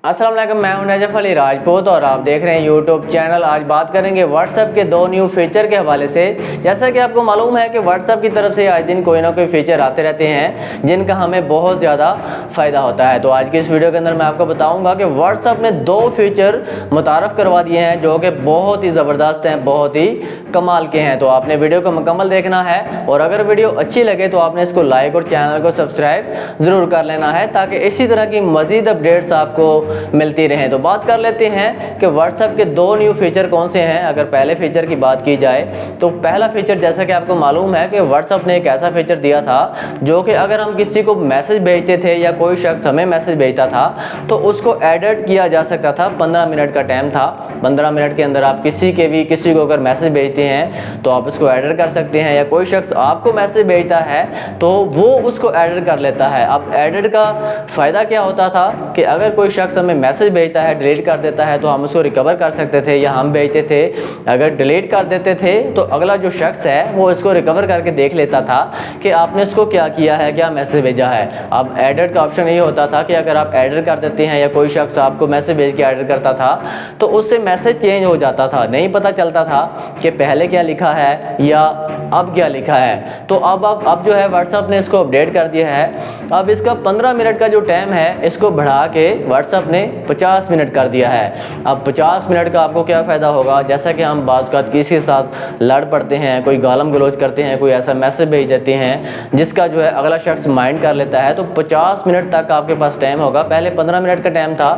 अस्सलाम वालेकुम, मैं हूं नजफ अली राजपूत और आप देख रहे हैं यूट्यूब चैनल। आज बात करेंगे व्हाट्सएप के दो न्यू फीचर के हवाले से। जैसा कि आपको मालूम है कि व्हाट्सएप की तरफ से आज दिन कोई ना कोई फीचर आते रहते हैं जिनका हमें बहुत ज़्यादा फ़ायदा होता है। तो आज की इस वीडियो के अंदर मैं आपको बताऊंगा कि व्हाट्सएप ने दो फीचर मुतारफ़ करवा दिए हैं जो कि बहुत ही ज़बरदस्त हैं, बहुत ही कमाल के हैं। तो आपने वीडियो को मुकम्मल देखना है और अगर वीडियो अच्छी लगे तो आपने इसको लाइक और चैनल को सब्सक्राइब ज़रूर कर लेना है ताकि इसी तरह की मज़ीद अपडेट्स आपको मिलती रहे। तो बात कर लेते हैं कि व्हाट्सएप के दो न्यू फीचर कौन से हैं। अगर पहले फीचर की बात की जाए तो पहला फीचर, जैसा कि आपको मालूम है कि व्हाट्सएप ने एक ऐसा फीचर दिया था जो कि अगर हम किसी को मैसेज भेजते थे या कोई शख्स हमें मैसेज भेजता था तो उसको एडिट किया जा सकता था। 15 मिनट का टाइम था। 15 मिनट के अंदर आप किसी को अगर मैसेज भेजते हैं तो आप उसको एडिट कर सकते हैं, या कोई शख्स आपको मैसेज भेजता है तो वो उसको एडिट कर लेता है। अब एडिट का फ़ायदा क्या होता था कि अगर कोई शख्स हमें मैसेज भेजता है, डिलीट कर देता है तो हम उसको रिकवर कर सकते थे, या हम भेजते थे अगर डिलीट कर देते थे तो अगला जो शख्स है वो इसको रिकवर करके देख लेता था कि आपने उसको क्या किया है, क्या मैसेज भेजा है। अब एडिट का ऑप्शन ये होता था कि अगर आप एडिट कर देते हैं या कोई शख्स आपको मैसेज भेज के एडिट करता था तो उससे मैसेज चेंज हो जाता था, नहीं पता चलता था कि पहले क्या लिखा है या अब क्या लिखा है। तो अब जो है व्हाट्सएप ने इसको अपडेट कर दिया है। अब इसका 15 मिनट का जो टाइम है इसको बढ़ा के व्हाट्सएप ने 50 मिनट कर दिया है। अब 50 मिनट का आपको क्या फ़ायदा होगा, जैसा कि हम बात किसी के साथ लड़ पड़ते हैं, कोई गालम गलोच करते हैं, कोई ऐसा मैसेज भेज देते हैं जिसका जो है अगला शख्स माइंड कर लेता है, तो 50 मिनट तक आपके पास टाइम होगा। पहले 15 मिनट का टाइम था,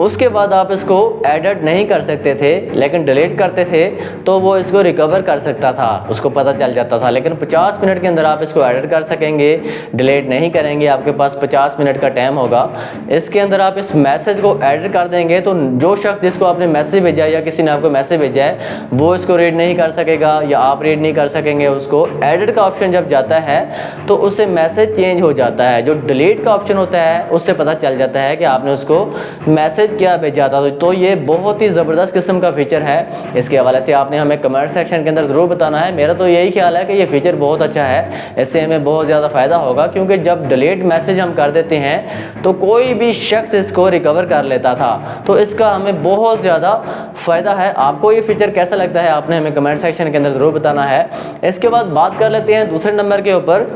उसके बाद आप इसको एडिट नहीं कर सकते थे, लेकिन डिलीट करते थे तो वो इसको रिकवर कर सकता था, उसको पता चल जाता था। लेकिन 50 मिनट के अंदर आप इसको एडिट कर सकेंगे, डिलीट नहीं करेंगे। आपके पास 50 मिनट का टाइम होगा। इसके अंदर आप इस मैसेज को एडिट कर देंगे तो जो शख्स जिसको आपने मैसेज भेजा है या किसी ने आपको मैसेज भेजा है वो इसको रीड नहीं कर सकेगा या आप रीड नहीं कर सकेंगे उसको। एडिट का ऑप्शन जब जाता है तो उससे मैसेज चेंज हो जाता है। जो डिलीट का ऑप्शन होता है उससे पता चल जाता है कि आपने उसको मैसेज क्या भेजा था। तो ये बहुत ही ज़बरदस्त किस्म का फीचर है। इसके हवाले से आपने हमें कमेंट सेक्शन के अंदर ज़रूर बताना है। मेरा तो यही ख्याल है कि ये फीचर बहुत अच्छा है, इससे हमें बहुत ज़्यादा फ़ायदा होगा, क्योंकि जब डिलीट मैसेज हम कर देते हैं तो कोई भी शख्स इसको रिकवर कर लेता था। तो इसका हमें बहुत ज़्यादा फ़ायदा है। आपको ये फीचर कैसा लगता है आपने हमें कमेंट सेक्शन के अंदर ज़रूर बताना है। इसके बाद बात कर लेते हैं दूसरे नंबर के ऊपर।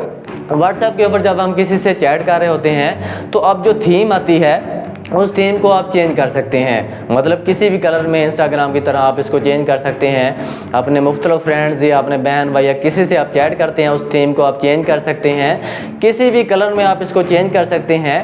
व्हाट्सएप के ऊपर जब हम किसी से चैट कर रहे होते हैं तो अब जो थीम आती है उस थीम को आप चेंज कर सकते हैं। मतलब किसी भी कलर में, इंस्टाग्राम की तरह आप इसको चेंज कर सकते हैं। अपने मुख्तलिफ फ्रेंड्स या अपने बहन भाई या किसी से आप चैट करते हैं उस थीम को आप चेंज कर सकते हैं। किसी भी कलर में आप इसको चेंज कर सकते हैं।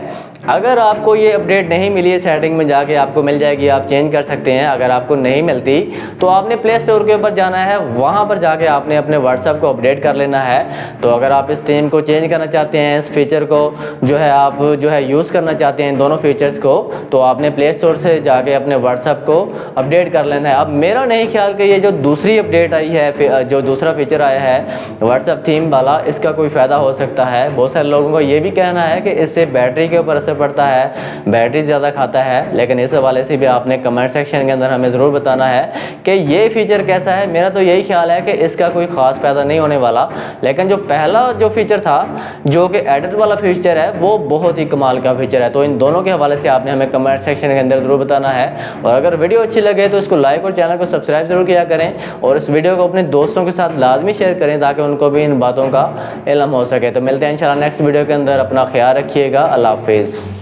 अगर आपको ये अपडेट नहीं मिली है, सेटिंग में जाके आपको मिल जाएगी, आप चेंज कर सकते हैं। अगर आपको नहीं मिलती तो आपने प्ले स्टोर के ऊपर जाना है, वहाँ पर जाके आपने अपने व्हाट्सएप को अपडेट कर लेना है। तो अगर आप इस थीम को चेंज करना चाहते हैं, इस फीचर को जो है आप जो है यूज़ करना चाहते हैं, इन दोनों फीचर्स को, तो आपने प्ले स्टोर से जाके अपने व्हाट्सएप को अपडेट कर लेना है। अब मेरा नहीं ख्याल कि ये जो दूसरी अपडेट आई है, जो दूसरा फीचर आया है व्हाट्सएप थीम वाला, इसका कोई फ़ायदा हो सकता है। बहुत सारे लोगों को ये भी कहना है कि इससे बैटरी के ऊपर पड़ता है, बैटरी ज़्यादा खाता है। लेकिन इस हवाले से भी आपने कमेंट सेक्शन के अंदर हमें ज़रूर बताना है कि ये फीचर कैसा है। मेरा तो यही ख्याल है कि इसका कोई ख़ास फ़ायदा नहीं होने वाला, लेकिन जो पहला जो फीचर था जो कि एडिट वाला फीचर है वो बहुत ही कमाल का फीचर है। तो इन दोनों के हवाले से आपने हमें कमेंट सेक्शन के अंदर ज़रूर बताना है। और अगर वीडियो अच्छी लगे तो इसको लाइक और चैनल को सब्सक्राइब ज़रूर किया करें और इस वीडियो को अपने दोस्तों के साथ लाजमी शेयर करें ताकि उनको भी इन बातों का इल्म हो सके। तो मिलते हैं इंशाल्लाह नेक्स्ट वीडियो के अंदर। अपना ख्याल रखिएगा। अल्लाह हाफिज़।